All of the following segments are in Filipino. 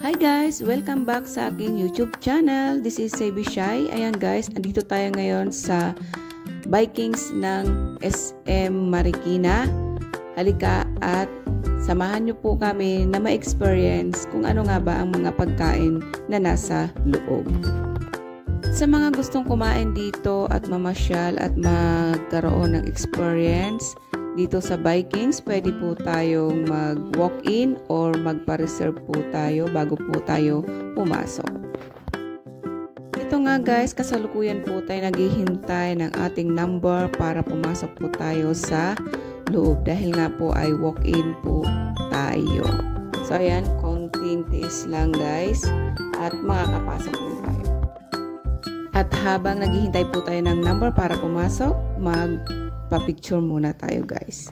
Hi guys! Welcome back sa aking YouTube channel. This is Sebi Shai. Ayan guys, andito tayo ngayon sa Vikings ng SM Marikina. Halika at samahan niyo po kami na ma-experience kung ano nga ba ang mga pagkain na nasa loob. Sa mga gustong kumain dito at mamasyal at magkaroon ng experience dito sa Vikings, pwede po tayong mag-walk-in or magpa-reserve po tayo bago po tayo pumasok. Ito nga guys, kasalukuyan po tayo naghihintay ng ating number para pumasok po tayo sa loob dahil nga po ay walk-in po tayo. So ayan, konting tiis lang guys at makakapasok po tayo. At habang naghihintay po tayo ng number para pumasok, magpa-picture muna tayo guys.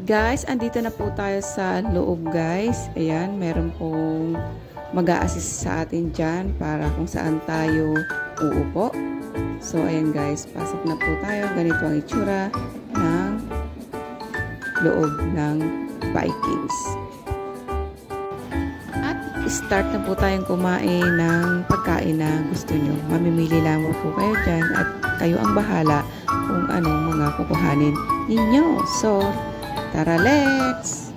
Guys, andito na po tayo sa loob guys. Ayan, meron pong mag-a-assist sa atin dyan para kung saan tayo uupo. So, ayan guys, pasok na po tayo. Ganito ang itsura ng loob ng Vikings. At start na po tayong kumain ng pagkain na gusto nyo. Mamimili lang po kayo dyan at kayo ang bahala kung anong mga kukuhanin ninyo. So, tara, let's!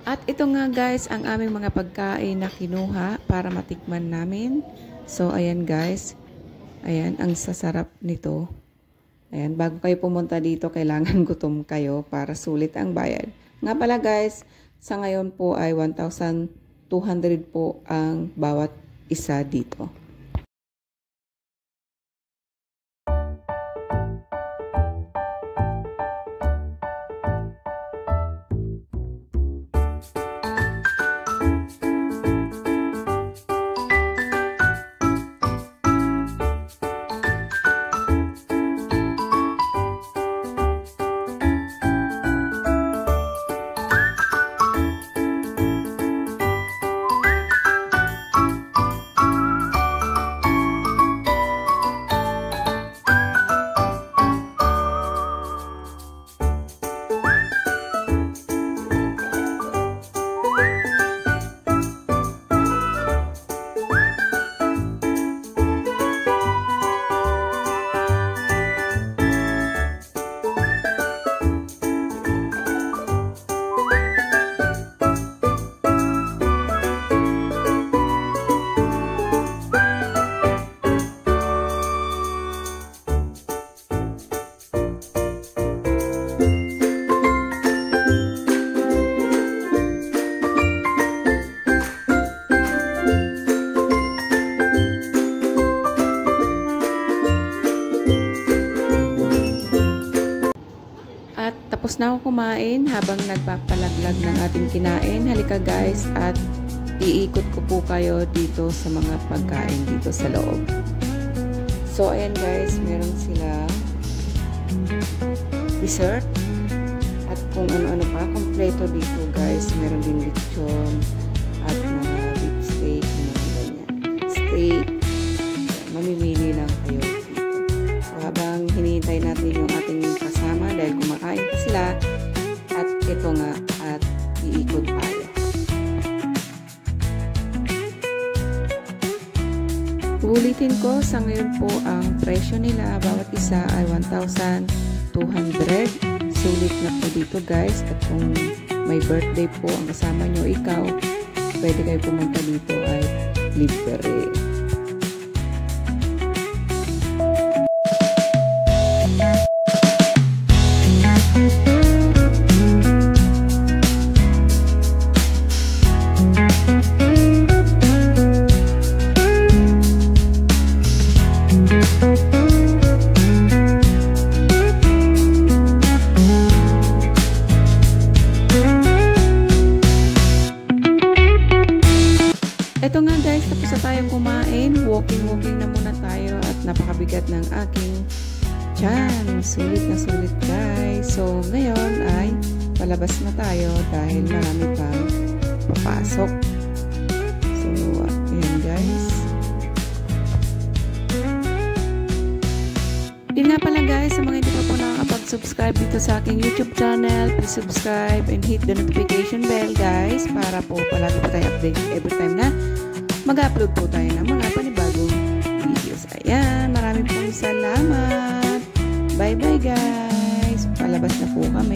At ito nga guys, ang aming mga pagkain na kinuha para matikman namin. So, ayan guys. Ayan, ang sasarap nito. Ayan, bago kayo pumunta dito, kailangan gutom kayo para sulit ang bayad. Nga pala guys, sa ngayon po ay 1,200 po ang bawat isa dito. Tapos na ako kumain habang nagpapalaglag ng ating kinain. Halika guys at iikot ko po kayo dito sa mga pagkain dito sa loob. So ayan guys, meron sila dessert at kung ano-ano pa. Kompleto dito guys. Meron din lechon at mga beef steak, mga ganyan. Steak. Mamimili lang kayo dito. So habang hinihintay natin yung ating kasama dahil kumakain pa sila at ito nga at iikot tayo. Ulitin ko, sa ngayon po ang presyo nila bawat isa ay 1,200. Sulit na po dito guys at kung may birthday po ang kasama nyo, ikaw, pwede kayo pumunta dito ay libre. Ito nga guys, tapos na tayong kumain. Walking na muna tayo at napakabigat ng aking tiyan. Sulit na sulit guys. So ngayon ay palabas na tayo dahil marami pang papasok. guys, sa mga hindi pa po nakakapag-subscribe dito sa aking YouTube channel, please subscribe and hit the notification bell guys para po palagi po tayo update every time na mag-upload po tayo ng mga panibagong videos. Ayan, maraming pong salamat. Bye bye guys. Palabas na po kami.